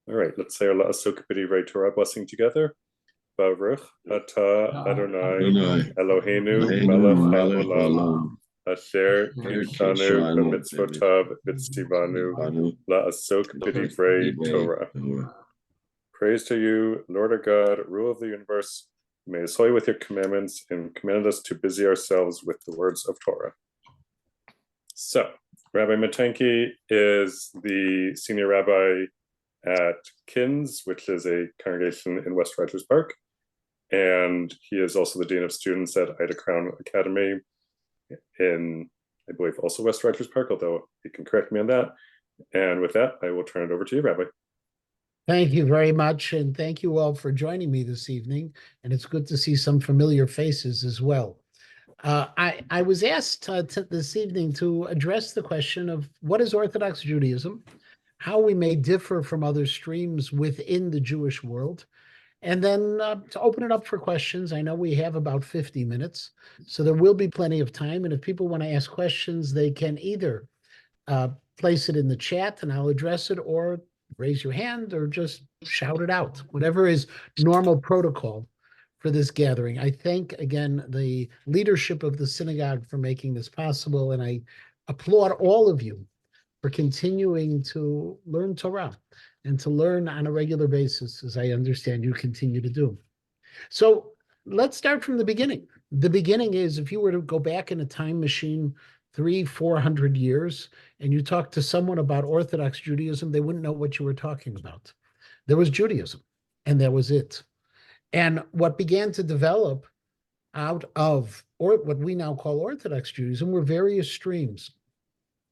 All right, let's say our La'asok B'divrei Torah blessing together. Baruch Atah Adonai Eloheinu Melech HaOlam Asher Kidshanu B'mitzvotav V'tzivanu La'asok B'divrei Torah. Praise to you, Lord our God, rule of the universe. You made us holy with your commandments and commanded us to busy ourselves with the words of Torah. So, Rabbi Matanky is the senior rabbi at KINS, which is a congregation in West Rogers Park. And he is also the dean of students at Ida Crown Academy in, I believe, also West Rogers Park, although you can correct me on that. And with that, I will turn it over to you, Rabbi. Thank you very much, and thank you all for joining me this evening. And it's good to see some familiar faces as well. I was asked this evening to address the question of what is Orthodox Judaism, how we may differ from other streams within the Jewish world, and then to open it up for questions. I know we have about 50 minutes, so there will be plenty of time. And if people want to ask questions, they can either place it in the chat and I'll address it, or raise your hand or just shout it out, whatever is normal protocol for this gathering. I thank again the leadership of the synagogue for making this possible, and I applaud all of you for continuing to learn Torah and to learn on a regular basis, as I understand you continue to do. So let's start from the beginning. The beginning is, if you were to go back in a time machine 300-400 years and you talk to someone about Orthodox Judaism, they wouldn't know what you were talking about. There was Judaism, and that was it. And what began to develop out of, or what we now call Orthodox Judaism, were various streams,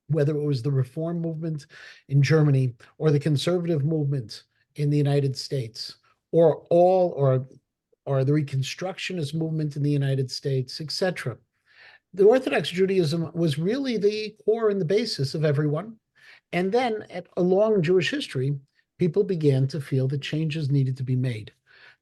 whether it was the Reform movement in Germany or the conservative movement in the United States, or the Reconstructionist movement in the United States, etc. The Orthodox Judaism was really the core and the basis of everyone. And then along Jewish history, people began to feel that changes needed to be made.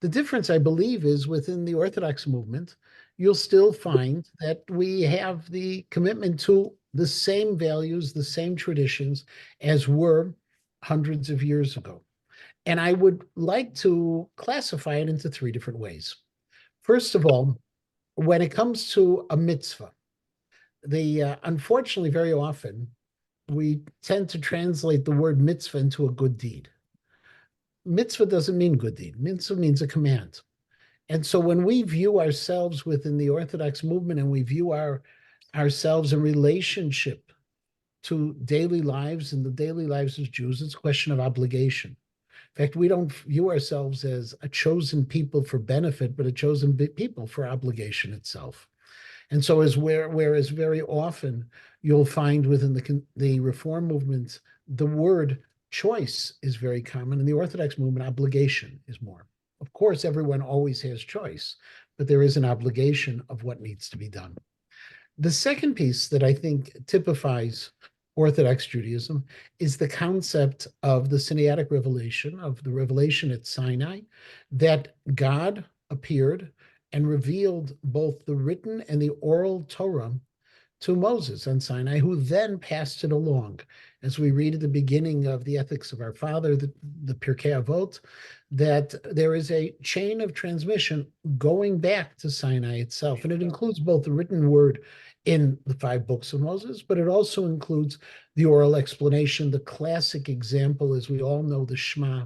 The difference, I believe, is within the Orthodox movement, you'll still find that we have the commitment to the same values, the same traditions as were hundreds of years ago. And I would like to classify it into three different ways. First of all, when it comes to a mitzvah, unfortunately, very often, we tend to translate the word mitzvah into a good deed. Mitzvah doesn't mean good deed. Mitzvah means a command. And so when we view ourselves within the Orthodox movement and we view ourselves in relationship to daily lives and the daily lives of Jews, it's a question of obligation. In fact, we don't view ourselves as a chosen people for benefit, but a chosen people for obligation itself. And so whereas very often you'll find within the Reform movement, the word choice is very common. In the Orthodox movement, obligation is more. Of course, everyone always has choice, but there is an obligation of what needs to be done. The second piece that I think typifies Orthodox Judaism is the concept of the Sinaitic revelation, of the revelation at Sinai, that God appeared and revealed both the written and the oral Torah to Moses on Sinai, who then passed it along. As we read at the beginning of the Ethics of Our Father, the Pirkei Avot, that there is a chain of transmission going back to Sinai itself. And it includes both the written word in the 5 books of Moses, but it also includes the oral explanation. The classic example, as we all know, the Shema.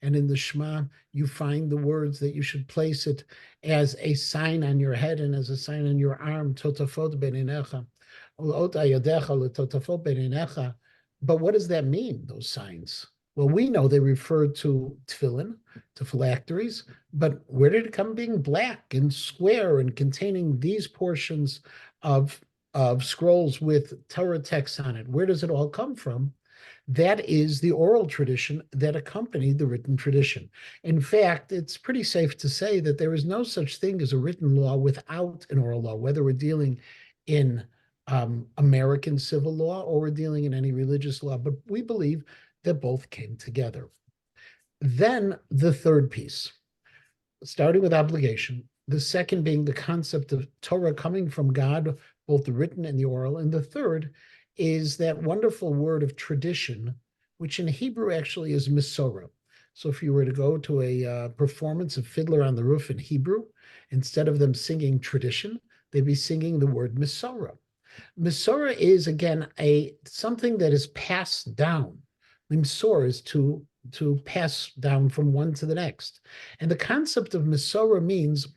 And in the Shema, you find the words that you should place it as a sign on your head and as a sign on your arm, totafot beinecha, ot ayadecha letotafot beinecha. But what does that mean, those signs? Well, we know they refer to tefillin, to phylacteries, but where did it come being black and square and containing these portions of scrolls with Torah texts on it? Where does it all come from? That is the oral tradition that accompanied the written tradition. In fact, it's pretty safe to say that there is no such thing as a written law without an oral law, whether we're dealing in American civil law or we're dealing in any religious law. But we believe that both came together. Then the third piece, starting with obligation, the second being the concept of Torah coming from God, both the written and the oral, and the third is that wonderful word of tradition, which in Hebrew actually is Masorah. So if you were to go to a performance of Fiddler on the Roof in Hebrew, instead of them singing tradition, they'd be singing the word Masorah. Masorah is, again, something that is passed down. Limsor is to pass down from one to the next. And the concept of Masorah means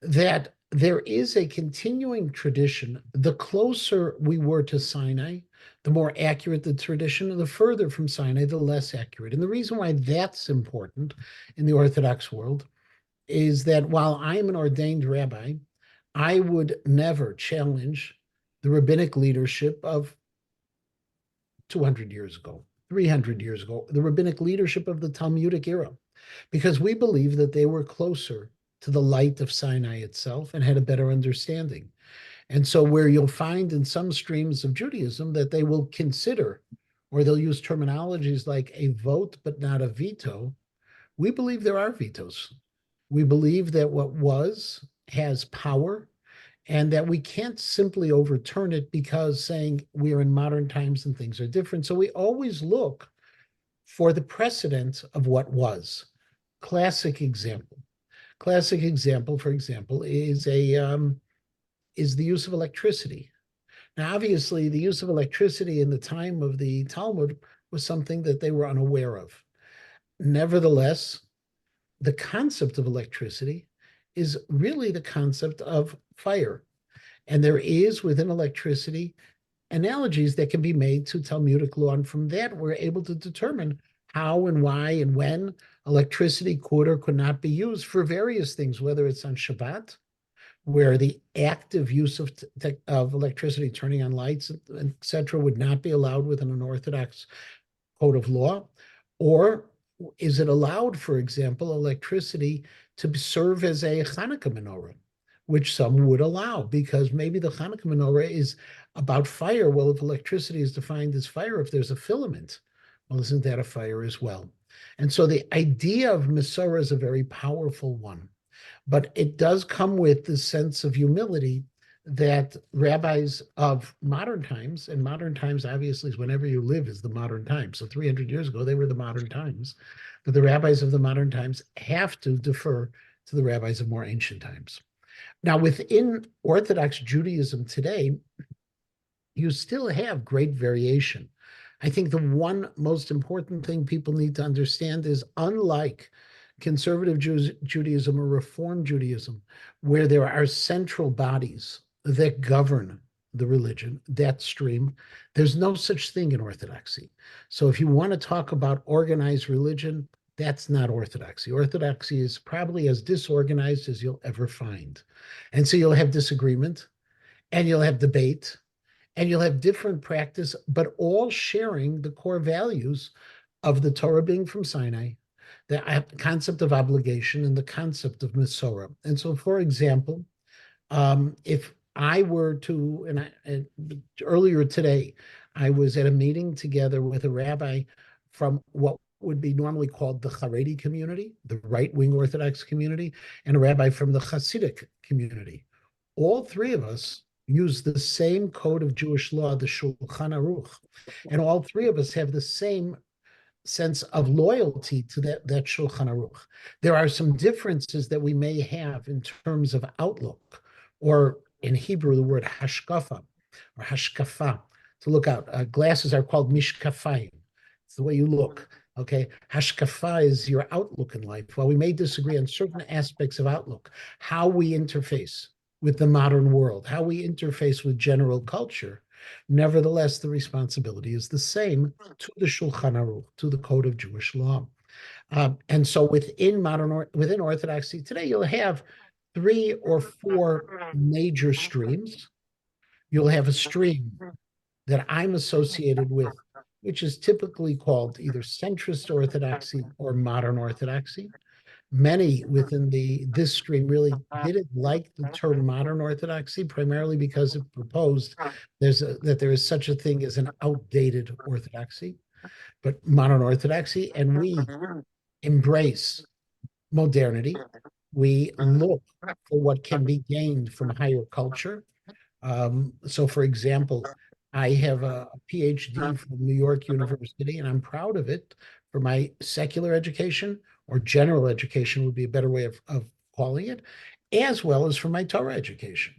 that there is a continuing tradition. The closer we were to Sinai, the more accurate the tradition, and the further from Sinai, the less accurate. And the reason why that's important in the Orthodox world is that while I am an ordained rabbi, I would never challenge the rabbinic leadership of 200 years ago, 300 years ago, the rabbinic leadership of the Talmudic era, because we believe that they were closer to the light of Sinai itself and had a better understanding. And so where you'll find in some streams of Judaism that they will consider, or they'll use terminologies like a vote but not a veto, we believe there are vetoes. We believe that what was has power, and that we can't simply overturn it because saying we are in modern times and things are different. So we always look for the precedent of what was. Classic example, for example, is the use of electricity. Now, obviously, the use of electricity in the time of the Talmud was something that they were unaware of. Nevertheless, the concept of electricity is really the concept of fire. And there is within electricity analogies that can be made to Talmudic law. And from that, we're able to determine how and why and when electricity could or could not be used for various things, whether it's on Shabbat, where the active use of electricity, turning on lights, etc., would not be allowed within an Orthodox code of law, or is it allowed, for example, electricity to serve as a Hanukkah menorah, which some would allow, because maybe the Hanukkah menorah is about fire. Well, if electricity is defined as fire, if there's a filament, well, isn't that a fire as well? And so the idea of Masorah is a very powerful one, but it does come with the sense of humility that rabbis of modern times, and modern times obviously is whenever you live is the modern time. So 300 years ago, they were the modern times, but the rabbis of the modern times have to defer to the rabbis of more ancient times. Now, within Orthodox Judaism today, you still have great variation. I think the one most important thing people need to understand is, unlike conservative Judaism or Reform Judaism, where there are central bodies that govern the religion, that stream, there's no such thing in Orthodoxy. So if you want to talk about organized religion, that's not Orthodoxy. Orthodoxy is probably as disorganized as you'll ever find. And so you'll have disagreement, and you'll have debate, and you'll have different practice, but all sharing the core values of the Torah being from Sinai, the concept of obligation, and the concept of Masorah. And so, for example, if I were to, and earlier today, I was at a meeting together with a rabbi from what would be normally called the Haredi community, the right-wing Orthodox community, and a rabbi from the Hasidic community. All three of us use the same code of Jewish law, the Shulchan Aruch, and all three of us have the same sense of loyalty to that Shulchan Aruch. There are some differences that we may have in terms of outlook, or in Hebrew, the word hashkafa or hashkafa, to look out. Glasses are called mishkafayim. It's the way you look. Okay, hashkafa is your outlook in life. While we may disagree on certain aspects of outlook, how we interface with the modern world, how we interface with general culture, nevertheless, the responsibility is the same to the Shulchan Aruch, to the Code of Jewish Law. And so within Orthodoxy today, you'll have 3 or 4 major streams. You'll have a stream that I'm associated with, which is typically called either Centrist Orthodoxy or Modern Orthodoxy. Many within this stream really didn't like the term Modern Orthodoxy, primarily because it proposed that there is such a thing as an outdated Orthodoxy, but Modern Orthodoxy, and we embrace modernity. We look for what can be gained from higher culture. So, for example, I have a PhD from New York University, and I'm proud of it for my secular education, or general education would be a better way of calling it, as well as for my Torah education.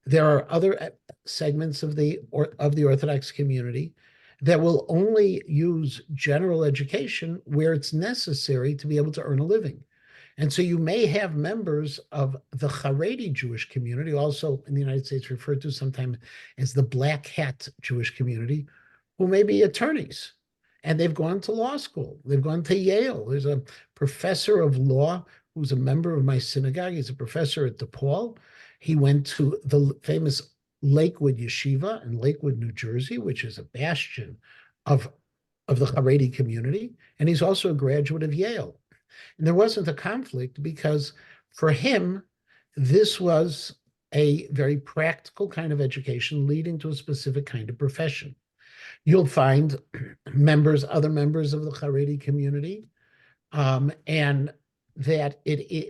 There are other segments of the Orthodox community that will only use general education where it's necessary to be able to earn a living. And so you may have members of the Haredi Jewish community, also in the United States referred to sometimes as the black hat Jewish community, who may be attorneys. And they've gone to law school. They've gone to Yale. There's a professor of law who's a member of my synagogue. He's a professor at DePaul. He went to the famous Lakewood Yeshiva in Lakewood, New Jersey, which is a bastion of the Haredi community. And he's also a graduate of Yale. And there wasn't a conflict because for him, this was a very practical kind of education leading to a specific kind of profession. You'll find other members of the Haredi community, and that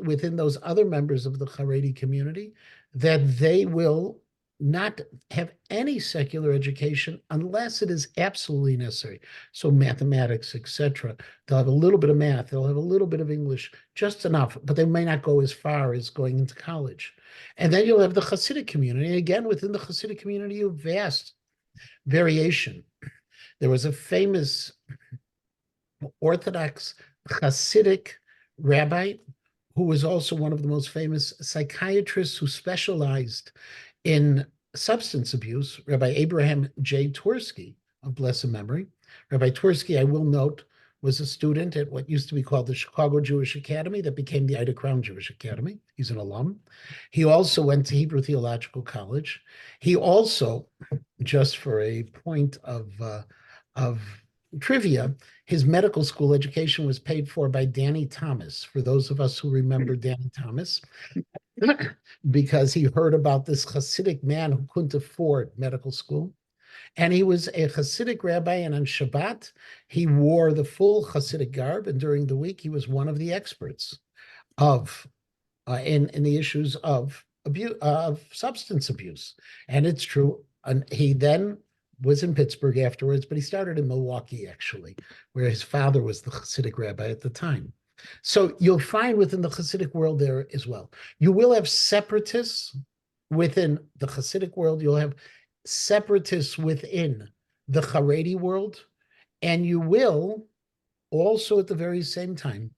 within those other members of the Haredi community, that they will not have any secular education unless it is absolutely necessary. So mathematics, etc. They'll have a little bit of math, they'll have a little bit of English, just enough, but they may not go as far as going into college. And then you'll have the Hasidic community. And again, within the Hasidic community, you have vast variation. There was a famous Orthodox Hasidic rabbi who was also one of the most famous psychiatrists who specialized in substance abuse, Rabbi Abraham J. Twersky of blessed memory. Rabbi Twersky, I will note, was a student at what used to be called the Chicago Jewish Academy that became the Ida Crown Jewish Academy. He's an alum. He also went to Hebrew Theological College. He also, just for a point of trivia, his medical school education was paid for by Danny Thomas, for those of us who remember Danny Thomas, because he heard about this Hasidic man who couldn't afford medical school. And he was a Hasidic rabbi, and on Shabbat, he wore the full Hasidic garb, and during the week, he was one of the experts in the issues of substance abuse. And it's true. And he then was in Pittsburgh afterwards, but he started in Milwaukee, actually, where his father was the Hasidic rabbi at the time. So you'll find within the Hasidic world there as well. You will have separatists within the Hasidic world. You'll have separatists within the Haredi world. And you will also at the very same time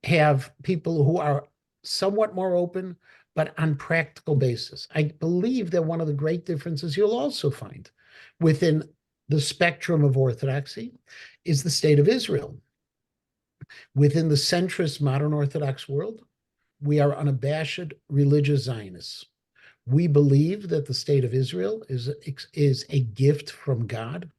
have people who are somewhat more open, but on practical basis. I believe that one of the great differences you'll also find within the spectrum of Orthodoxy is the state of Israel. Within the centrist modern Orthodox world, we are unabashed religious Zionists. We believe that the state of Israel is a gift from God,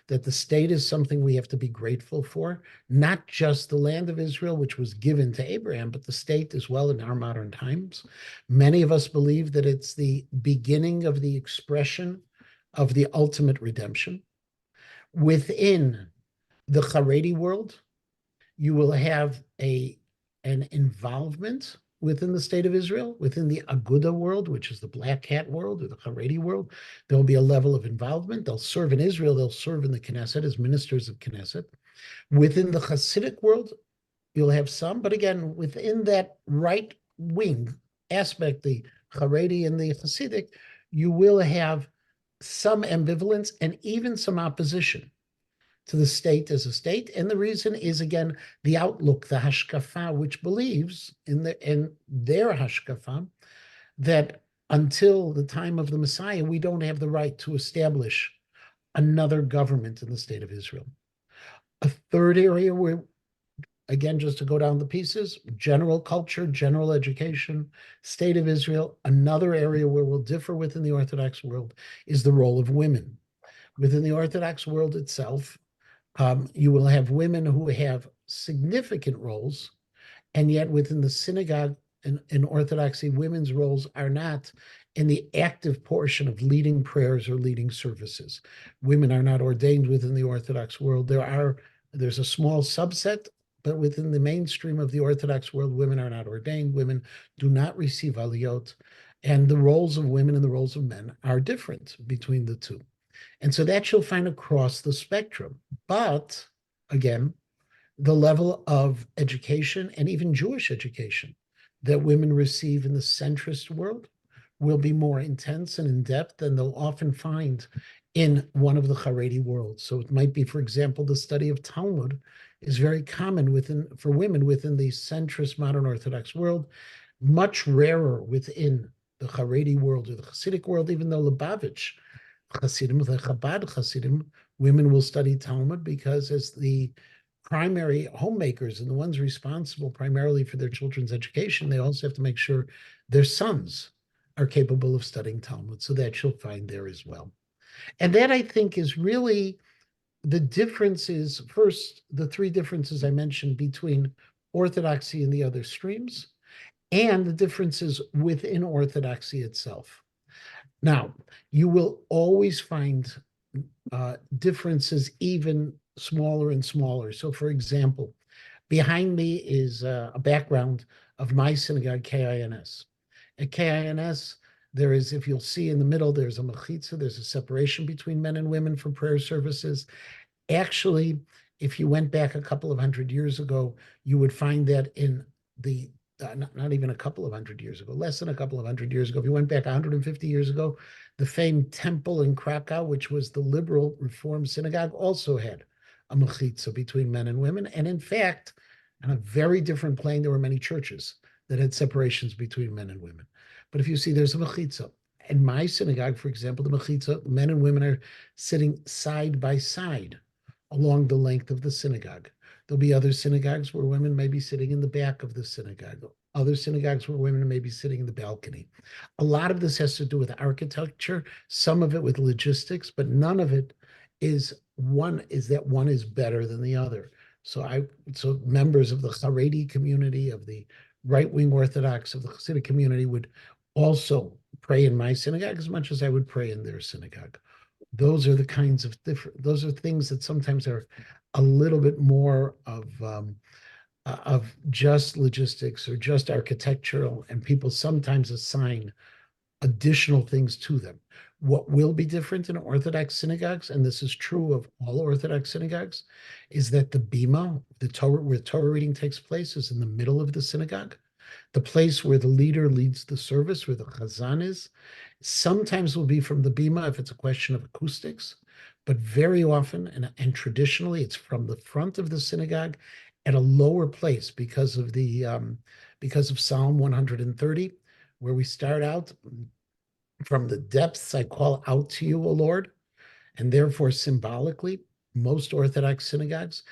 that the state is something we have to be grateful for, not just the land of Israel, which was given to Abraham, but the state as well in our modern times. Many of us believe that it's the beginning of the expression of the ultimate redemption. Within the Haredi world, you will have an involvement within the state of Israel, within the Aguda world, which is the black hat world or the Haredi world. There will be a level of involvement. They'll serve in Israel. They'll serve in the Knesset as ministers of Knesset. Within the Hasidic world, you'll have some, but again, within that right wing aspect, the Haredi and the Hasidic, you will have some ambivalence and even some opposition to the state as a state. And the reason is, again, the outlook, the hashkafa, which believes in their hashkafa that until the time of the Messiah, we don't have the right to establish another government in the state of Israel. A third area where, again, just to go down the pieces, general culture, general education, state of Israel. Another area where we'll differ within the Orthodox world is the role of women. Within the Orthodox world itself, you will have women who have significant roles, and yet within the synagogue in Orthodoxy, women's roles are not in the active portion of leading prayers or leading services. Women are not ordained within the Orthodox world. There's a small subset, but within the mainstream of the Orthodox world, women are not ordained. Women do not receive aliyot, and the roles of women and the roles of men are different between the two. And so that you'll find across the spectrum. But again, the level of education and even Jewish education that women receive in the centrist world will be more intense and in depth than they'll often find in one of the Haredi worlds. So it might be, for example, the study of Talmud is very common for women within the centrist modern Orthodox world, much rarer within the Haredi world or the Hasidic world, even though Lubavitch Hasidim, the Chabad Hasidim, women will study Talmud because as the primary homemakers and the ones responsible primarily for their children's education, they also have to make sure their sons are capable of studying Talmud. So that you'll find there as well. And that, I think, is really the differences. First, the three differences I mentioned between Orthodoxy and the other streams, and the differences within Orthodoxy itself. Now, you will always find differences even smaller and smaller. So, for example, behind me is a background of my synagogue, KINS. At KINS, there is, if you'll see in the middle, there's a mechitza, there's a separation between men and women for prayer services. Actually, if you went back a couple of hundred years ago, you would find that in the not even a couple of hundred years ago, less than a couple of hundred years ago. If you went back 150 years ago, the famed temple in Krakow, which was the liberal Reform synagogue, also had a mechitza between men and women. And in fact, on a very different plane, there were many churches that had separations between men and women. But if you see, there's a mechitza. In my synagogue, for example, the mechitza, men and women are sitting side by side along the length of the synagogue. There'll be other synagogues where women may be sitting in the back of the synagogue, other synagogues where women may be sitting in the balcony. A lot of this has to do with architecture, some of it with logistics, but none of it is that one is better than the other. So members of the Haredi community, of the right-wing Orthodox, of the Hasidic community would also pray in my synagogue as much as I would pray in their synagogue. Those are the kinds of those are things that sometimes are a little bit more of just logistics or just architectural, and people sometimes assign additional things to them. What will be different in Orthodox synagogues, and this is true of all Orthodox synagogues, is that the bima, the Torah, where Torah reading takes place, is in the middle of the synagogue. The place where the leader leads the service, where the chazan is, sometimes will be from the bima if it's a question of acoustics, but very often and traditionally it's from the front of the synagogue at a lower place because of Psalm 130, where we start out from the depths I call out to you, O Lord, and therefore symbolically, most Orthodox synagogues,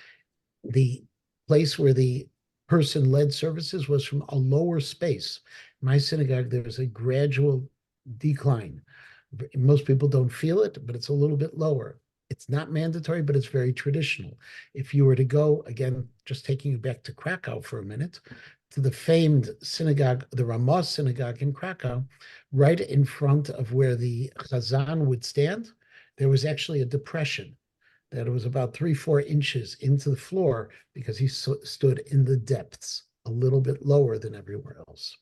the place where the person led services was from a lower space. In my synagogue, there was a gradual decline. Most people don't feel it, but it's a little bit lower. It's not mandatory, but it's very traditional. If you were to go, again, just taking you back to Krakow for a minute, to the famed synagogue, the Ramah synagogue in Krakow, right in front of where the chazan would stand, there was actually a depression that it was about 3-4 inches into the floor because he stood in the depths, a little bit lower than everywhere else.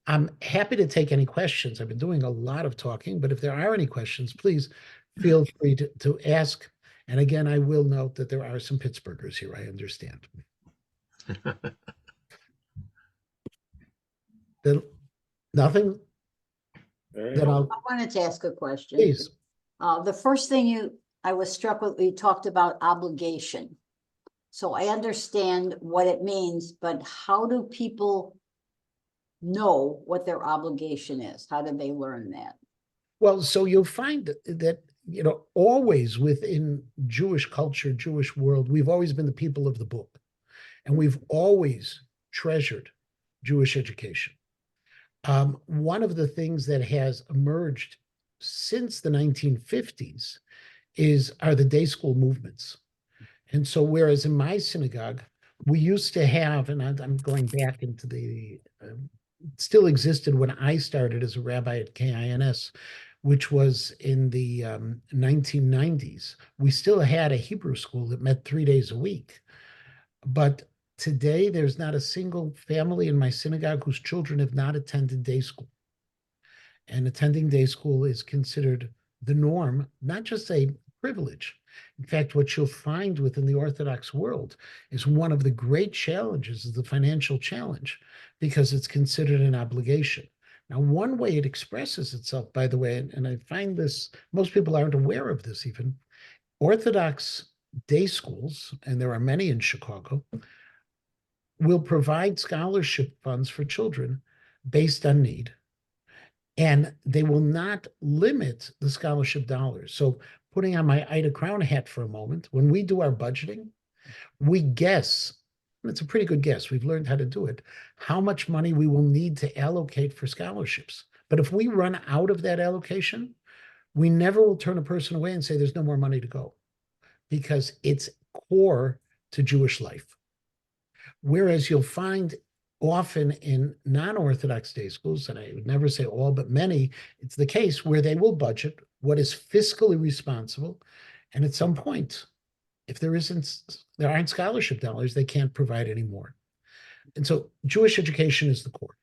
I'm happy to take any questions. I've been doing a lot of talking, but if there are any questions, please feel free to ask. And again, I will note that there are some Pittsburghers here, I understand. Nothing? Right. Then I wanted to ask a question. Please. The first thing I was struck with, you talked about obligation. So I understand what it means, but how do people know what their obligation is? How do they learn that? Well, so you'll find that, always within Jewish culture, Jewish world, we've always been the people of the book. And we've always treasured Jewish education. One of the things that has emerged since the 1950s are the day school movements. And so whereas in my synagogue, we used to have, and I'm going back into still existed when I started as a rabbi at KINS, which was in the 1990s. We still had a Hebrew school that met 3 days a week. But today, there's not a single family in my synagogue whose children have not attended day school. And attending day school is considered the norm, not just a privilege. In fact, what you'll find within the Orthodox world is one of the great challenges is the financial challenge, because it's considered an obligation. Now, one way it expresses itself, by the way, and I find this, most people aren't aware of this even, Orthodox day schools, and there are many in Chicago, will provide scholarship funds for children based on need. And they will not limit the scholarship dollars. So putting on my Ida Crown hat for a moment, when we do our budgeting, we guess, and it's a pretty good guess, we've learned how to do it, how much money we will need to allocate for scholarships. But if we run out of that allocation, we never will turn a person away and say there's no more money to go, because it's core to Jewish life. Whereas you'll find often in non-Orthodox day schools, and I would never say all, but many, it's the case where they will budget what is fiscally responsible. And at some point, if there aren't scholarship dollars, they can't provide any more. And so Jewish education is the core.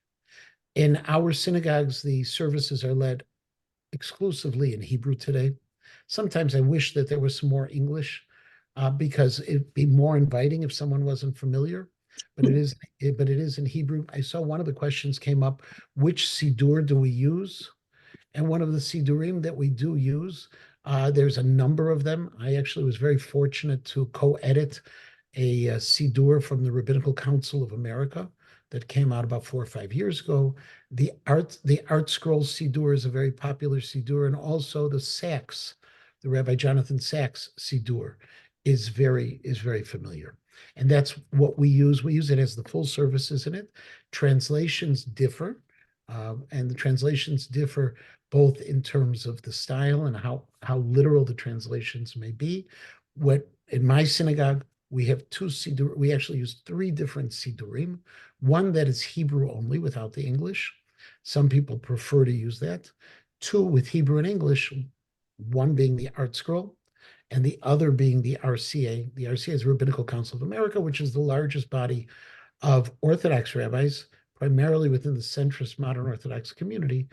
In our synagogues, the services are led exclusively in Hebrew today. Sometimes I wish that there was some more English, because it'd be more inviting if someone wasn't familiar. But it is in Hebrew. I saw one of the questions came up, which Siddur do we use? And one of the Siddurim that we do use, there's a number of them. I actually was very fortunate to co-edit a Siddur from the Rabbinical Council of America that came out about 4 or 5 years ago. The Art Scroll Siddur is a very popular Siddur, and also the Sachs, the Rabbi Jonathan Sachs Siddur is very familiar. And that's what we use. We use it as the full service, isn't it? Translations differ, and the translations differ both in terms of the style and how literal the translations may be. In my synagogue, we have two Siddur. We actually use 3 different Siddurim. One that is Hebrew only without the English. Some people prefer to use that. 2 with Hebrew and English, one being the Art Scroll, and the other being the RCA. The RCA is Rabbinical Council of America, which is the largest body of Orthodox rabbis, primarily within the centrist modern Orthodox community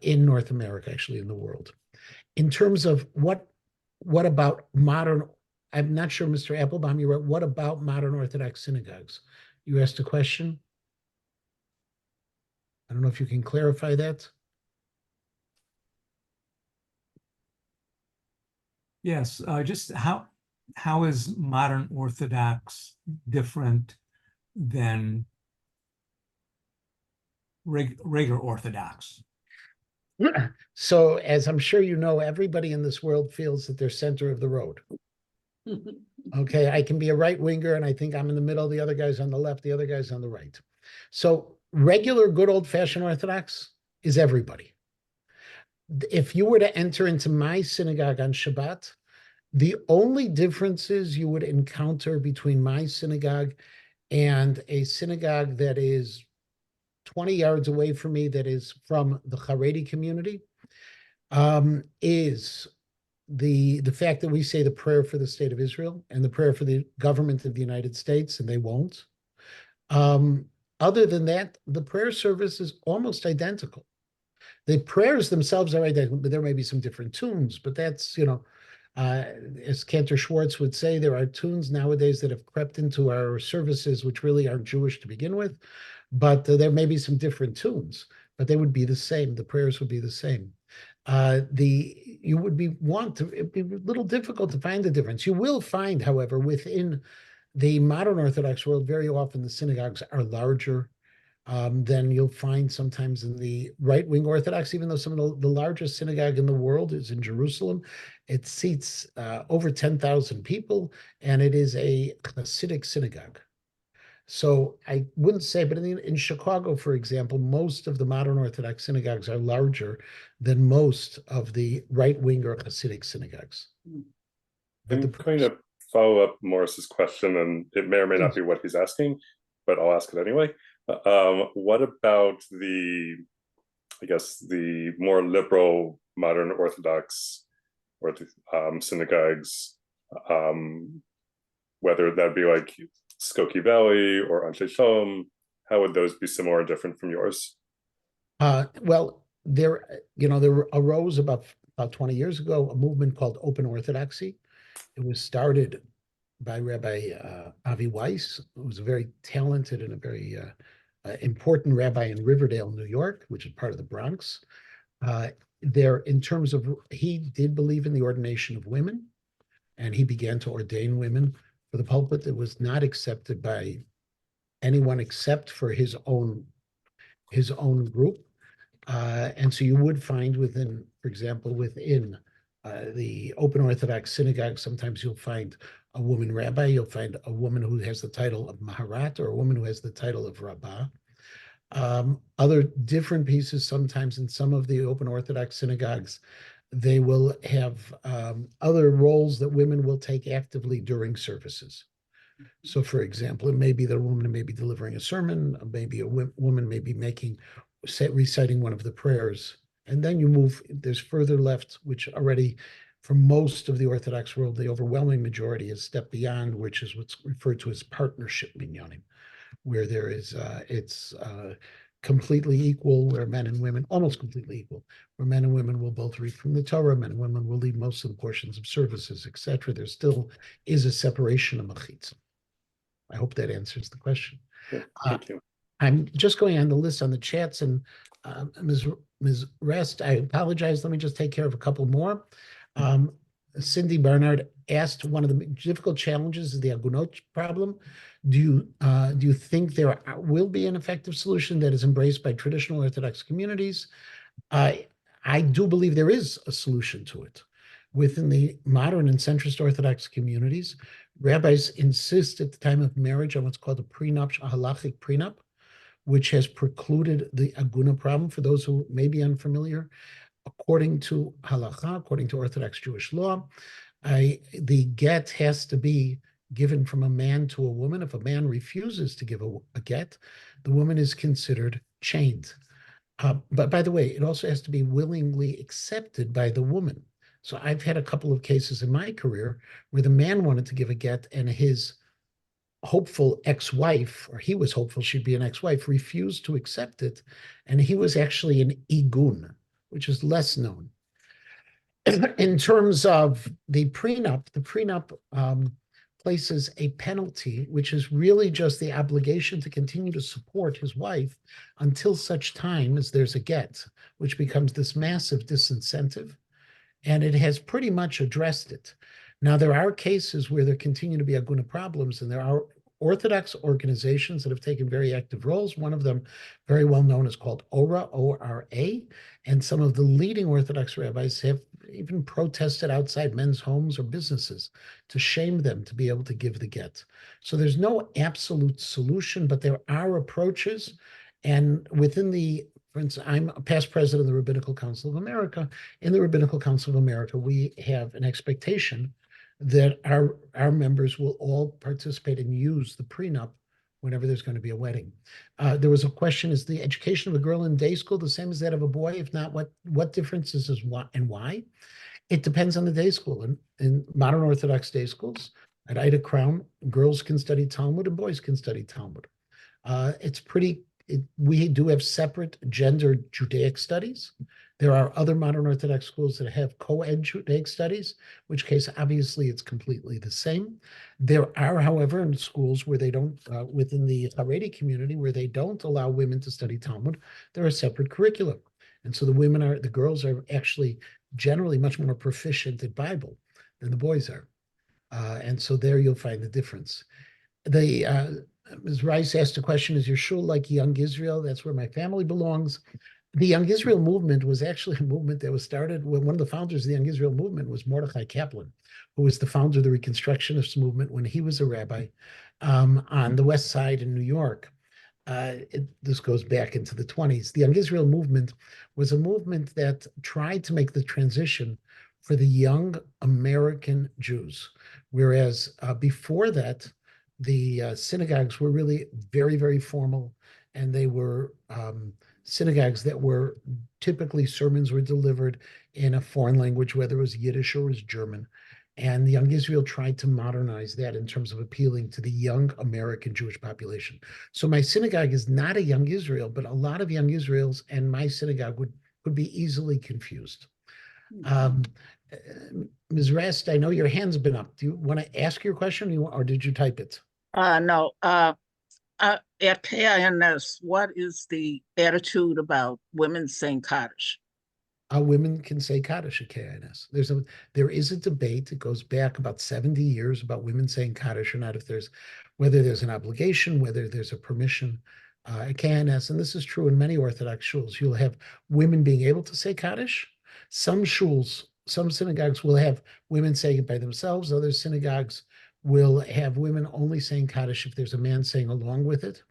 in North America, actually in the world. In terms of what about modern, I'm not sure, Mr. Applebaum, you wrote, what about modern Orthodox synagogues? You asked a question. I don't know if you can clarify that. Yes, just how is modern Orthodox different than regular Orthodox? So, as I'm sure you know, everybody in this world feels that they're center of the road. Okay, I can be a right winger and I think I'm in the middle, the other guy's on the left, the other guy's on the right. So regular good old-fashioned Orthodox is everybody. If you were to enter into my synagogue on Shabbat, the only differences you would encounter between my synagogue and a synagogue that is 20 yards away from me, that is from the Haredi community, is the fact that we say the prayer for the state of Israel and the prayer for the government of the United States, and they won't. Other than that, the prayer service is almost identical. The prayers themselves are identical, but there may be some different tunes, but that's, as Cantor Schwartz would say, there are tunes nowadays that have crept into our services which really aren't Jewish to begin with, but there may be some different tunes, but they would be the same. The prayers would be the same. It'd be a little difficult to find the difference. You will find, however, within the modern Orthodox world, very often the synagogues are larger than you'll find sometimes in the right-wing Orthodox, even though some of the largest synagogue in the world is in Jerusalem. It seats over 10,000 people, and it is a Hasidic synagogue. So I wouldn't say, but in Chicago, for example, most of the modern Orthodox synagogues are larger than most of the right-wing or Hasidic synagogues. I'm going to follow up Morris's question, and it may or may not be what he's asking, but I'll ask it anyway. What about the more liberal modern Orthodox or synagogues, whether that be like Skokie Valley or Anshe Shalom? How would those be similar or different from yours? Well, there arose about about 20 years ago, a movement called Open Orthodoxy. It was started by Rabbi Avi Weiss, who was a very talented and a very important rabbi in Riverdale, New York, which is part of the Bronx. There, in terms of, he did believe in the ordination of women, and he began to ordain women for the pulpit. That was not accepted by anyone except for his own group. And so you would find within, for example, within the Open Orthodox synagogue, sometimes you'll find a woman rabbi, you'll find a woman who has the title of Maharat, or a woman who has the title of Rabbah. Other different pieces, sometimes in some of the Open Orthodox synagogues, they will have other roles that women will take actively during services. So, for example, it may be that a woman may be delivering a sermon, maybe a woman may be reciting one of the prayers. And then you move, there's further left, which already, for most of the Orthodox world, the overwhelming majority has stepped beyond, which is what's referred to as partnership minyanim, where there is, it's completely equal, where men and women, almost completely equal, where men and women will both read from the Torah, men and women will lead most of the portions of services, etc. There still is a separation of machitza. I hope that answers the question. Yeah, thank you. I'm just going on the list on the chats, and Ms. Rest, I apologize. Let me just take care of a couple more. Cindy Barnard asked, one of the difficult challenges is the agunot problem. Do you think there will be an effective solution that is embraced by traditional Orthodox communities? I do believe there is a solution to it. Within the modern and centrist Orthodox communities, rabbis insist at the time of marriage on what's called a prenup, a halachic prenup, which has precluded the aguna problem. For those who may be unfamiliar, according to halacha, according to Orthodox Jewish law, the get has to be given from a man to a woman. If a man refuses to give a get, the woman is considered chained. But by the way, it also has to be willingly accepted by the woman. So I've had a couple of cases in my career where the man wanted to give a get and his hopeful ex-wife, or he was hopeful she'd be an ex-wife, refused to accept it. And he was actually an igun, which is less known. In terms of the prenup places a penalty, which is really just the obligation to continue to support his wife until such time as there's a get, which becomes this massive disincentive. And it has pretty much addressed it. Now, there are cases where there continue to be aguna problems, and there are Orthodox organizations that have taken very active roles. One of them, very well known, is called ORA, O-R-A, and some of the leading Orthodox rabbis have even protested outside men's homes or businesses to shame them to be able to give the get. So there's no absolute solution, but there are approaches. And within the, for instance, I'm a past president of the Rabbinical Council of America. In the Rabbinical Council of America, we have an expectation that our members will all participate and use the prenup whenever there's going to be a wedding. There was a question, is the education of a girl in day school the same as that of a boy? If not, what differences is what and why? It depends on the day school. In modern Orthodox day schools, at Ida Crown, girls can study Talmud and boys can study Talmud. We do have separate gender Judaic studies. There are other modern Orthodox schools that have co-ed Judaic studies, which case obviously it's completely the same. There are, however, in schools where they don't, within the Haredi community, where they don't allow women to study Talmud, there are separate curricula. And so the girls are actually generally much more proficient at Bible than the boys are. And so there you'll find the difference. Ms. Rice asked a question, is your shul like Young Israel? That's where my family belongs. The Young Israel movement was actually a movement that was started when one of the founders of the Young Israel movement was Mordechai Kaplan, who was the founder of the Reconstructionist movement when he was a rabbi on the West Side in New York. This goes back into the 1920s. The Young Israel movement was a movement that tried to make the transition for the young American Jews, whereas before that, the synagogues were really very, very formal, and they were synagogues that were typically sermons were delivered in a foreign language, whether it was Yiddish or it was German. And the Young Israel tried to modernize that in terms of appealing to the young American Jewish population. So my synagogue is not a Young Israel, but a lot of Young Israels and my synagogue would be easily confused. Ms. Rest, I know your hand's been up. Do you want to ask your question, or did you type it? No. At KINS, what is the attitude about women saying Kaddish? Women can say Kaddish at KINS. There is a debate. It goes back about 70 years about women saying Kaddish or not, whether there's an obligation, whether there's a permission at KINS. And this is true in many Orthodox shuls. You'll have women being able to say Kaddish. Some shuls, some synagogues will have women saying it by themselves. Other synagogues will have women only saying Kaddish if there's a man saying along with it.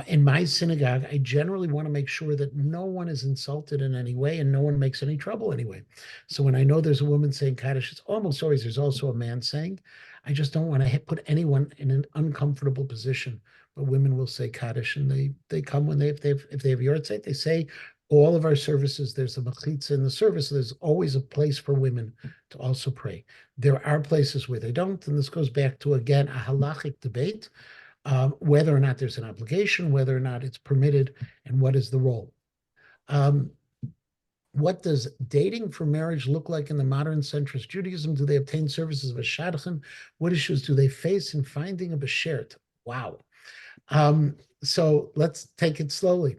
In my synagogue, I generally want to make sure that no one is insulted in any way and no one makes any trouble anyway. So when I know there's a woman saying Kaddish, it's almost always there's also a man saying. I just don't want to put anyone in an uncomfortable position. But women will say Kaddish, and they come when if they have yahrzeit, they say all of our services. There's a mechitza in the service. There's always a place for women to also pray. There are places where they don't, and this goes back to again a halachic debate. Whether or not there's an obligation, whether or not it's permitted, and what is the role. What does dating for marriage look like in the modern centrist Judaism? Do they obtain services of a shadchan? What issues do they face in finding a beshert? Wow. So let's take it slowly.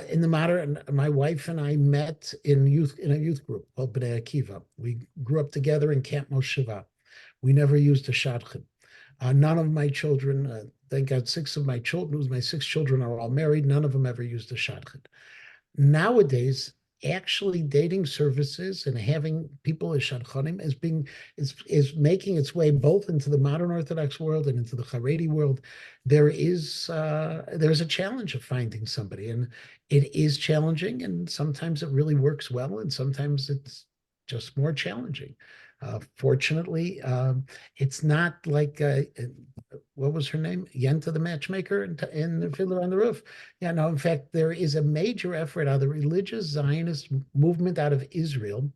In the modern, my wife and I met in a youth group called Bnei Akiva. We grew up together in Camp Moshiva. We never used a shadchan. None of my children, thank God, my 6 children are all married. None of them ever used a shadchan. Nowadays, actually dating services and having people as shadchanim is making its way both into the modern Orthodox world and into the Haredi world. There's a challenge of finding somebody, and it is challenging, and sometimes it really works well, and sometimes it's just more challenging. Fortunately, it's not like what was her name? Yenta the matchmaker in the Fiddler on the Roof. Yeah, no, in fact, there is a major effort out of the religious Zionist movement out of Israel,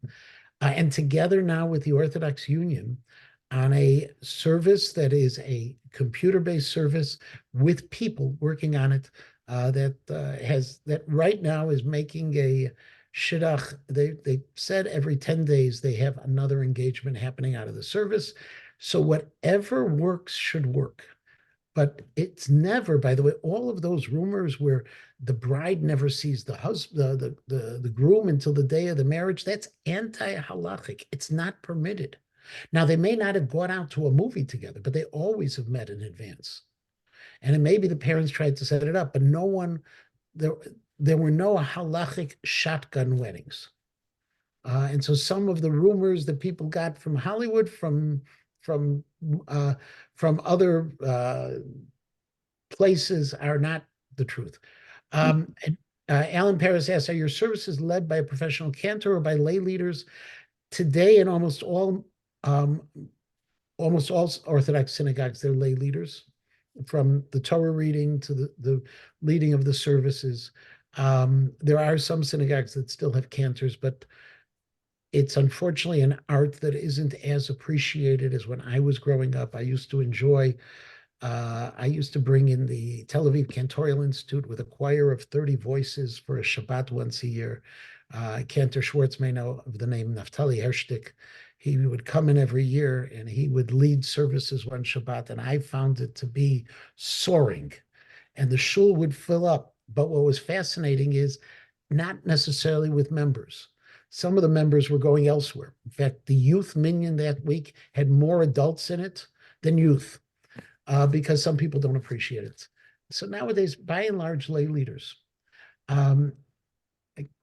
and together now with the Orthodox Union on a service that is a computer-based service with people working on it that right now is making a shidduch. They said every 10 days they have another engagement happening out of the service. So whatever works should work. But it's never, by the way, all of those rumors where the bride never sees the husband, the groom until the day of the marriage, that's anti-halachic. It's not permitted. Now, they may not have gone out to a movie together, but they always have met in advance. And it may be the parents tried to set it up, but there were no halachic shotgun weddings. And so some of the rumors that people got from Hollywood, from other places are not the truth. Alan Paris asks, are your services led by a professional cantor or by lay leaders? Today, in almost all Orthodox synagogues, they're lay leaders, from the Torah reading to the leading of the services. There are some synagogues that still have cantors, but it's unfortunately an art that isn't as appreciated as when I was growing up. I used to bring in the Tel Aviv Cantorial Institute with a choir of 30 voices for a Shabbat once a year. Cantor Schwartz may know of the name Naftali Hershtik. He would come in every year and he would lead services one Shabbat, and I found it to be soaring. And the shul would fill up. But what was fascinating is not necessarily with members. Some of the members were going elsewhere. In fact, the youth minyan that week had more adults in it than youth, because some people don't appreciate it. So nowadays, by and large, lay leaders.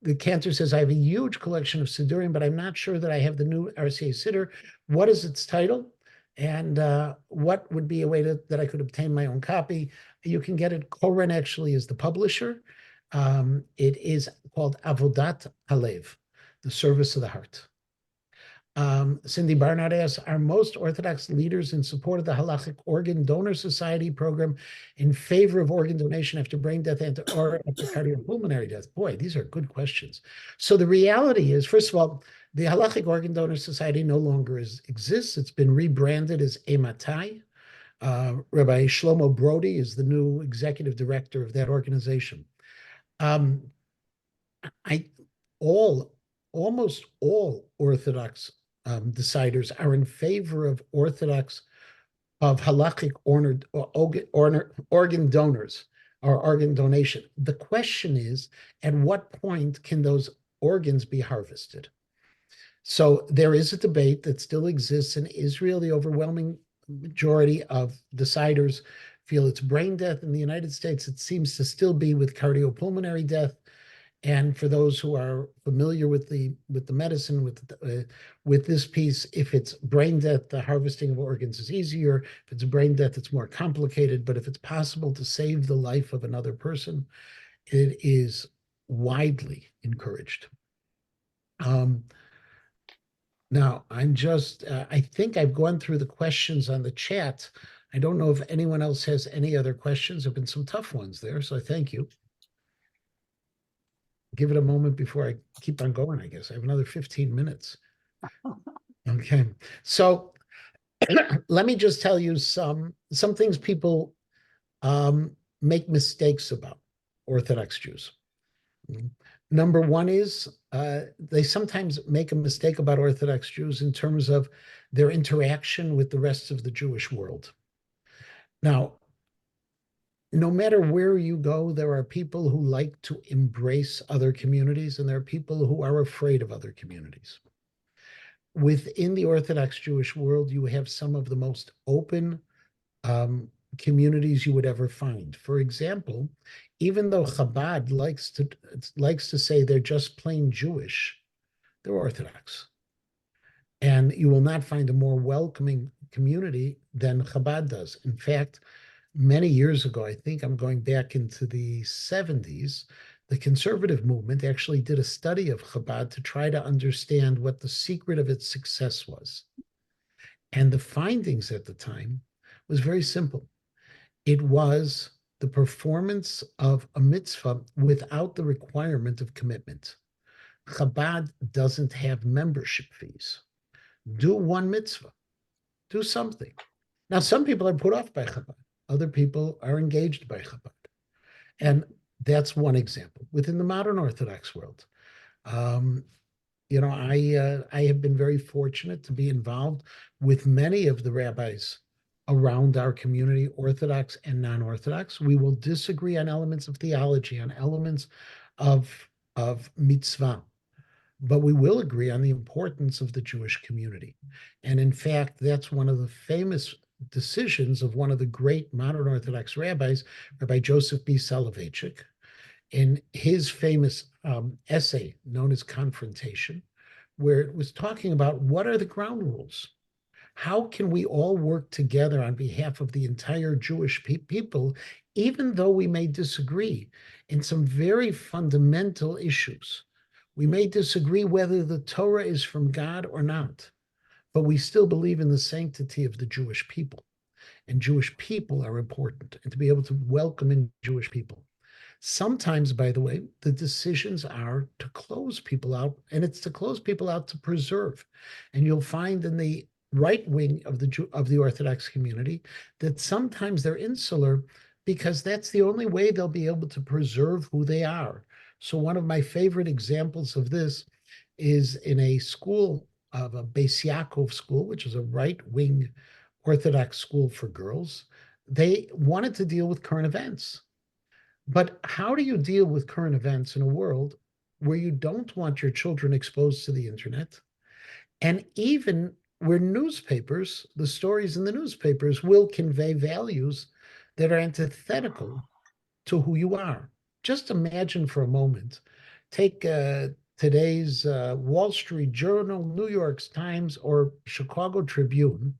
The cantor says, I have a huge collection of Siddurim, but I'm not sure that I have the new RCA Siddur. What is its title? And what would be a way that I could obtain my own copy? You can get it. Koren actually is the publisher. It is called Avodat Halev, the service of the heart. Cindy Barnard asks, are most Orthodox leaders in support of the Halachic Organ Donor Society program in favor of organ donation after brain death or after cardiopulmonary death? Boy, these are good questions. So the reality is, first of all, the Halachic Organ Donor Society no longer exists. It's been rebranded as Ematai. Rabbi Shlomo Brody is the new executive director of that organization. All almost all Orthodox deciders are in favor of halakhic organ donors or organ donation. The question is, at what point can those organs be harvested? So there is a debate that still exists in Israel. The overwhelming majority of deciders feel it's brain death. In the United States, it seems to still be with cardiopulmonary death. And for those who are familiar with the medicine, with this piece, if it's brain death, the harvesting of organs is easier. If it's brain death, it's more complicated. But if it's possible to save the life of another person, it is widely encouraged. Now, I think I've gone through the questions on the chat. I don't know if anyone else has any other questions. There have been some tough ones there, so I thank you. Give it a moment before I keep on going, I guess. I have another 15 minutes. Okay, so let me just tell you some things people make mistakes about Orthodox Jews. Number one is they sometimes make a mistake about Orthodox Jews in terms of their interaction with the rest of the Jewish world. Now, no matter where you go, there are people who like to embrace other communities, and there are people who are afraid of other communities. Within the Orthodox Jewish world, you have some of the most open communities you would ever find. For example, even though Chabad likes to say they're just plain Jewish, they're Orthodox. And you will not find a more welcoming community than Chabad does. In fact, many years ago, I think I'm going back into the 70s, the conservative movement actually did a study of Chabad to try to understand what the secret of its success was. And the findings at the time was very simple. It was the performance of a mitzvah without the requirement of commitment. Chabad doesn't have membership fees. Do one mitzvah. Do something. Now, some people are put off by Chabad. Other people are engaged by Chabad. And that's one example. Within the modern Orthodox world, I have been very fortunate to be involved with many of the rabbis around our community, Orthodox and non-Orthodox. We will disagree on elements of theology, on elements of mitzvah, but we will agree on the importance of the Jewish community. And in fact, that's one of the famous decisions of one of the great modern Orthodox rabbis, Rabbi Joseph B. Soloveitchik, in his famous essay known as Confrontation, where it was talking about what are the ground rules? How can we all work together on behalf of the entire Jewish people, even though we may disagree in some very fundamental issues? We may disagree whether the Torah is from God or not, but we still believe in the sanctity of the Jewish people. And Jewish people are important, and to be able to welcome in Jewish people. Sometimes, by the way, the decisions are to close people out, and it's to close people out to preserve. And you'll find in the right wing of the Orthodox community that sometimes they're insular because that's the only way they'll be able to preserve who they are. So one of my favorite examples of this is in a school of a Beis Yaakov school, which is a right-wing Orthodox school for girls. They wanted to deal with current events. But how do you deal with current events in a world where you don't want your children exposed to the internet? And even where newspapers, the stories in the newspapers will convey values that are antithetical to who you are. Just imagine for a moment, take today's Wall Street Journal, New York Times, or Chicago Tribune,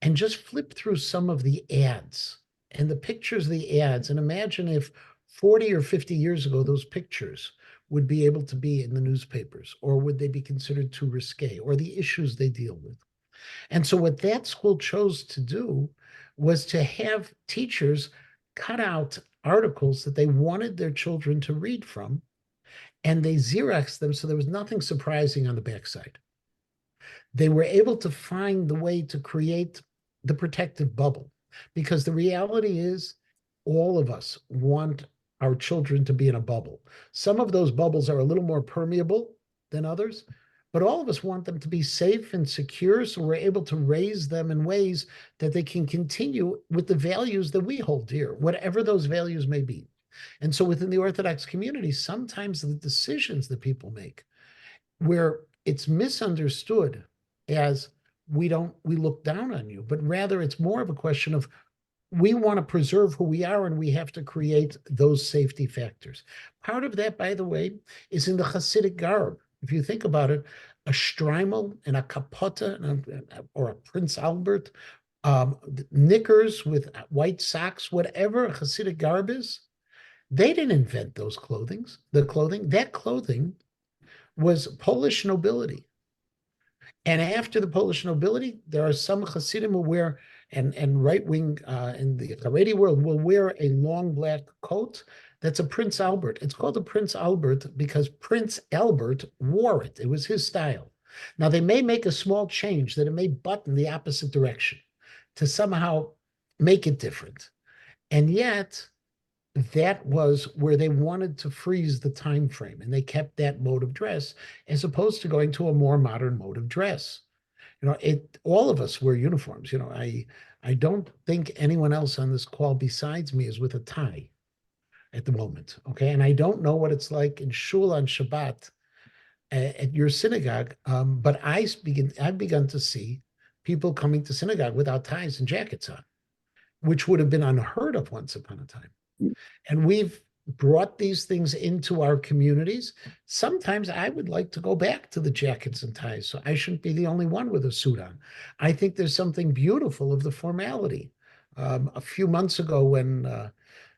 and just flip through some of the ads and the pictures of the ads, and imagine if 40 or 50 years ago, those pictures would be able to be in the newspapers, or would they be considered too risque, or the issues they deal with. And so what that school chose to do was to have teachers cut out articles that they wanted their children to read from, and they Xeroxed them so there was nothing surprising on the backside. They were able to find the way to create the protective bubble, because the reality is all of us want our children to be in a bubble. Some of those bubbles are a little more permeable than others, but all of us want them to be safe and secure, so we're able to raise them in ways that they can continue with the values that we hold dear, whatever those values may be. And so within the Orthodox community, sometimes the decisions that people make, where it's misunderstood as we look down on you, but rather it's more of a question of we want to preserve who we are, and we have to create those safety factors. Part of that, by the way, is in the Hasidic garb. If you think about it, a shtreimel and a kapota or a Prince Albert, knickers with white socks, whatever Hasidic garb is, they didn't invent those clothing. That clothing was Polish nobility. And after the Polish nobility, there are some Hasidim who wear, and right-wing in the Haredi world will wear a long black coat that's a Prince Albert. It's called a Prince Albert because Prince Albert wore it. It was his style. Now, they may make a small change that it may button the opposite direction to somehow make it different. And yet, that was where they wanted to freeze the time frame, and they kept that mode of dress as opposed to going to a more modern mode of dress. All of us wear uniforms. I don't think anyone else on this call besides me is with a tie at the moment. Okay. And I don't know what it's like in shul on Shabbat at your synagogue. But I've begun to see people coming to synagogue without ties and jackets on, which would have been unheard of once upon a time. And we've brought these things into our communities. Sometimes I would like to go back to the jackets and ties, so I shouldn't be the only one with a suit on. I think there's something beautiful of the formality. A few months ago, when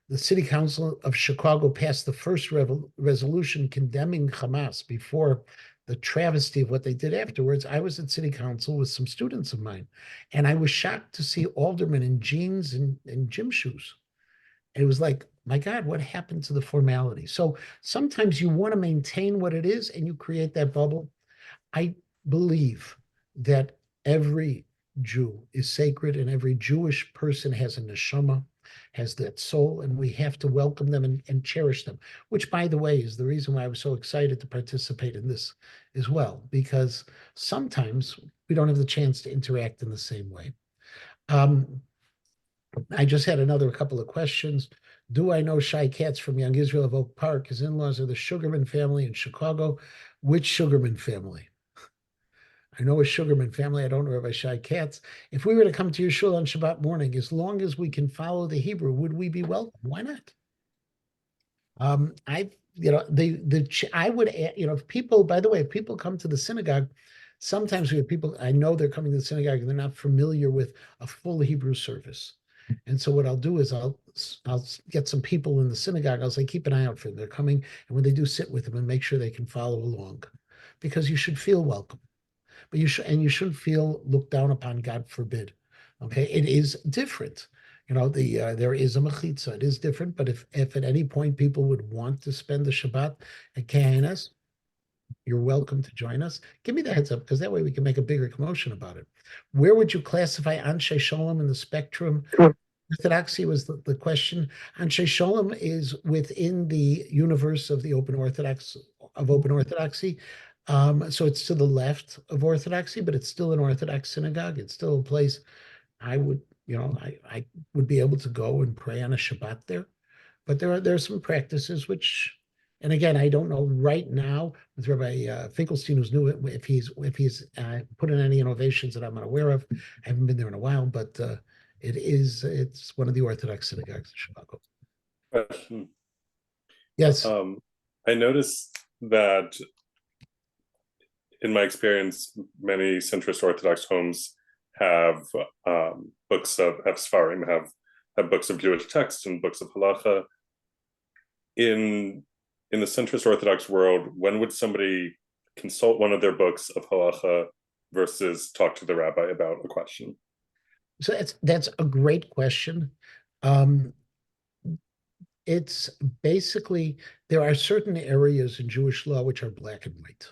the City Council of Chicago passed the first resolution condemning Hamas before the travesty of what they did afterwards, I was at City Council with some students of mine, and I was shocked to see aldermen in jeans and gym shoes. It was like, my God, what happened to the formality? So sometimes you want to maintain what it is and you create that bubble. I believe that every Jew is sacred and every Jewish person has a neshama, has that soul, and we have to welcome them and cherish them, which, by the way, is the reason why I was so excited to participate in this as well, because sometimes we don't have the chance to interact in the same way. I just had a couple of questions. Do I know Shai Katz from Young Israel of Oak Park? His in-laws are the Sugarman family in Chicago. Which Sugarman family? I know a Sugarman family. I don't know Rabbi Shai Katz. If we were to come to your shul on Shabbat morning, as long as we can follow the Hebrew, would we be welcome? Why not? I would, if people, by the way, if people come to the synagogue, sometimes we have people, I know they're coming to the synagogue and they're not familiar with a full Hebrew service. And so what I'll do is I'll get some people in the synagogue. I'll say, keep an eye out for them. They're coming. And when they do, sit with them and make sure they can follow along, because you should feel welcome, but you shouldn't feel looked down upon, God forbid. Okay. It is different. There is a mechitza. It is different. But if at any point people would want to spend the Shabbat at KINS, you're welcome to join us. Give me the heads up, because that way we can make a bigger commotion about it. Where would you classify Anshe Sholem in the spectrum? Orthodoxy was the question. Anshe Sholem is within the universe of the Open Orthodoxy. So it's to the left of Orthodoxy, but it's still an Orthodox synagogue. It's still a place I would be able to go and pray on a Shabbat there. But there are some practices which, and again, I don't know right now with Rabbi Finkelstein, who's new, if he's put in any innovations that I'm unaware of. I haven't been there in a while, but it's one of the Orthodox synagogues in Chicago. Question. Yes. I noticed that in my experience, many centrist Orthodox homes have books of Sfarim, have books of Jewish text and books of halacha. In the centrist Orthodox world, when would somebody consult one of their books of halacha versus talk to the rabbi about a question? So that's a great question. It's basically, there are certain areas in Jewish law which are black and white,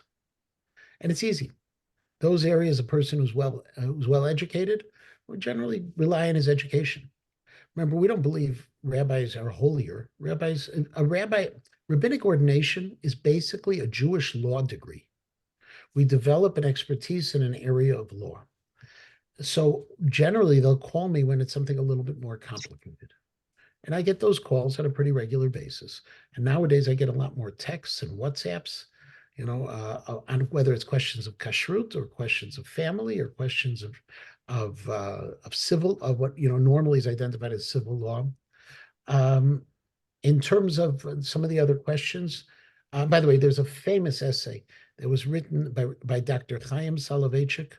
and it's easy. Those areas, a person who's well educated will generally rely on his education. Remember, we don't believe rabbis are holier. Rabbinic ordination is basically a Jewish law degree. we develop an expertise in an area of law. So generally, they'll call me when it's something a little bit more complicated. And I get those calls on a pretty regular basis. And nowadays, I get a lot more texts and WhatsApps, on whether it's questions of kashrut or questions of family or questions of civil, of what normally is identified as civil law. In terms of some of the other questions, by the way, there's a famous essay that was written by Dr. Chaim Soloveitchik,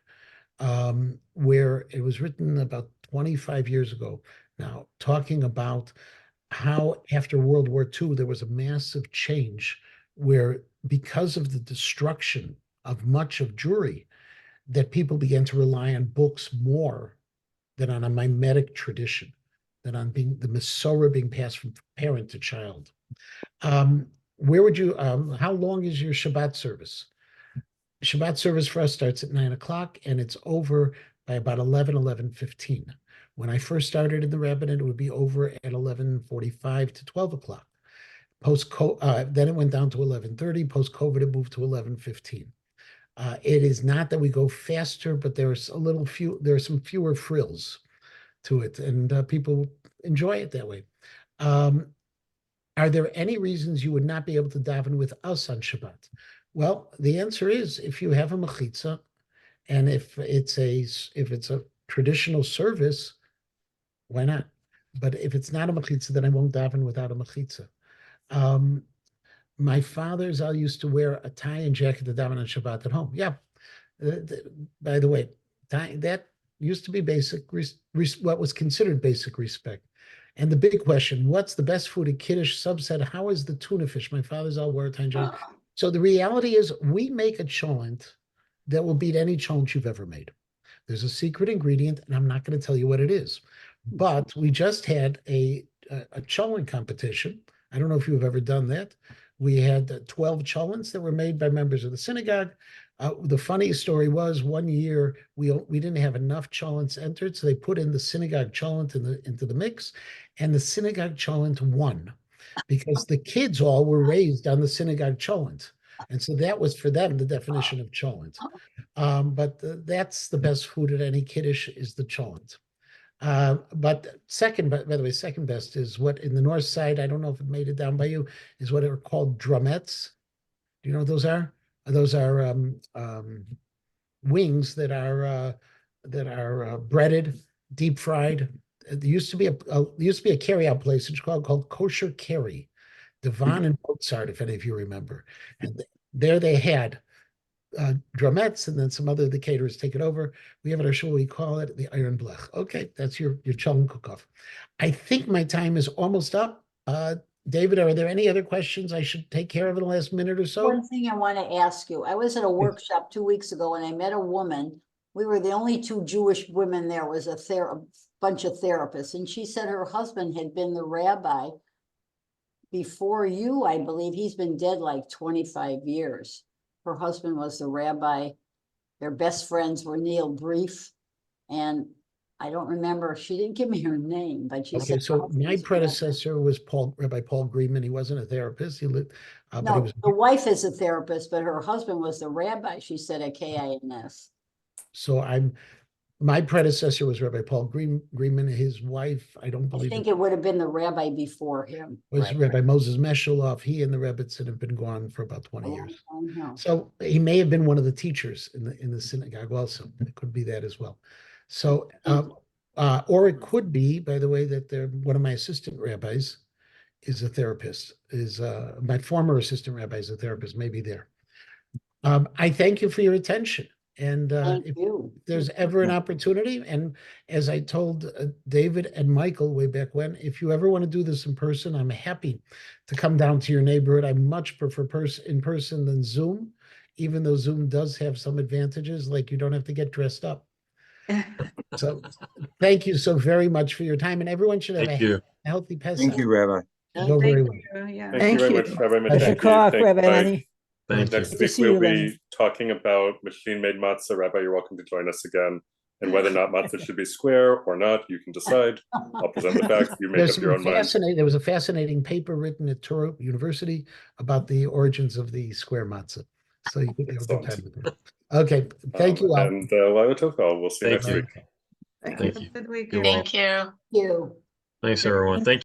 where it was written about 25 years ago now, talking about how after World War II, there was a massive change where, because of the destruction of much of Jewry, that people began to rely on books more than on a mimetic tradition, than on the Masorah being passed from parent to child. Where would you, how long is your Shabbat service? Shabbat service for us starts at 9 o'clock and it's over by about 11:15. When I first started in the rabbinate, it would be over at 11:45 to 12 o'clock. Then it went down to 11:30. Post-COVID, it moved to 11:15. It is not that we go faster, but there's some fewer frills to it, and people enjoy it that way. Are there any reasons you would not be able to daven with us on Shabbat? Well, the answer is if you have a mechitza, and if it's a traditional service, why not? But if it's not a mechitza, then I won't daven without a mechitza. My father's, I used to wear a tie and jacket to daven on Shabbat at home. Yeah. By the way, that used to be what was considered basic respect. And the big question, what's the best food at Kiddush? Subset, how is the tuna fish? My father's all wore a tie and jacket. So the reality is we make a cholent that will beat any cholent you've ever made. There's a secret ingredient, and I'm not going to tell you what it is. But we just had a cholent competition. I don't know if you've ever done that. We had 12 cholents that were made by members of the synagogue. The funny story was one year we didn't have enough cholents entered, so they put in the synagogue cholent into the mix, and the synagogue cholent won because the kids all were raised on the synagogue cholent. And so that was for them the definition of cholent. But that's the best food at any Kiddush is the cholent. But second, by the way, second best is what in the north side, I don't know if it made it down by you, is what are called drumettes. Do you know what those are? Those are wings that are breaded, deep fried. There used to be a carryout place. It's called Kosher Kerry, Devon and Mozart, if any of you remember. And there they had drumettes, and then some other of the caterers take it over. We have at our show, we call it the Iron Blech. Okay, that's your cholent cook-off. I think my time is almost up. David, are there any other questions I should take care of in the last minute or so? One thing I want to ask you, I was at a workshop 2 weeks ago and I met a woman. We were the only two Jewish women there. Was a bunch of therapists, and she said her husband had been the rabbi before you, I believe. He's been dead like 25 years. Her husband was the rabbi. Their best friends were Neil Brief, and I don't remember. She didn't give me her name, but she said. So my predecessor was Rabbi Paul Greenman. He wasn't a therapist. He lived. No, the wife is a therapist, but her husband was the rabbi. She said at KINS. So my predecessor was Rabbi Paul Greenman. His wife, I don't believe. I think it would have been the rabbi before him. Was Rabbi Moses Meshuloff. He and the Rebbitzin have been gone for about 20 years. So he may have been one of the teachers in the synagogue also. It could be that as well. So, or it could be, by the way, that one of my assistant rabbis is a therapist. My former assistant rabbi is a therapist, maybe there. I thank you for your attention. And if there's ever an opportunity, and as I told David and Michael way back when, if you ever want to do this in person, I'm happy to come down to your neighborhood. I much prefer in person than Zoom, even though Zoom does have some advantages, like you don't have to get dressed up. So thank you so very much for your time, and everyone should have a healthy Pesach. Thank you, Rabbi. Go very well. Thank you very much, Rabbi Matanky. Next week we'll be talking about machine-made matzah. Rabbi, you're welcome to join us again. And whether or not matzah should be square or not, you can decide. I'll present the facts. You make up your own mind. There was a fascinating paper written at Torah University about the origins of the square matzah. So you can have a good Excellent. time with them. Okay, thank you all. And Laila Tov, we'll see you Thank next you. week. Thank Thank you. you. Good week, You everyone. all. You. Thanks, everyone. Thank you.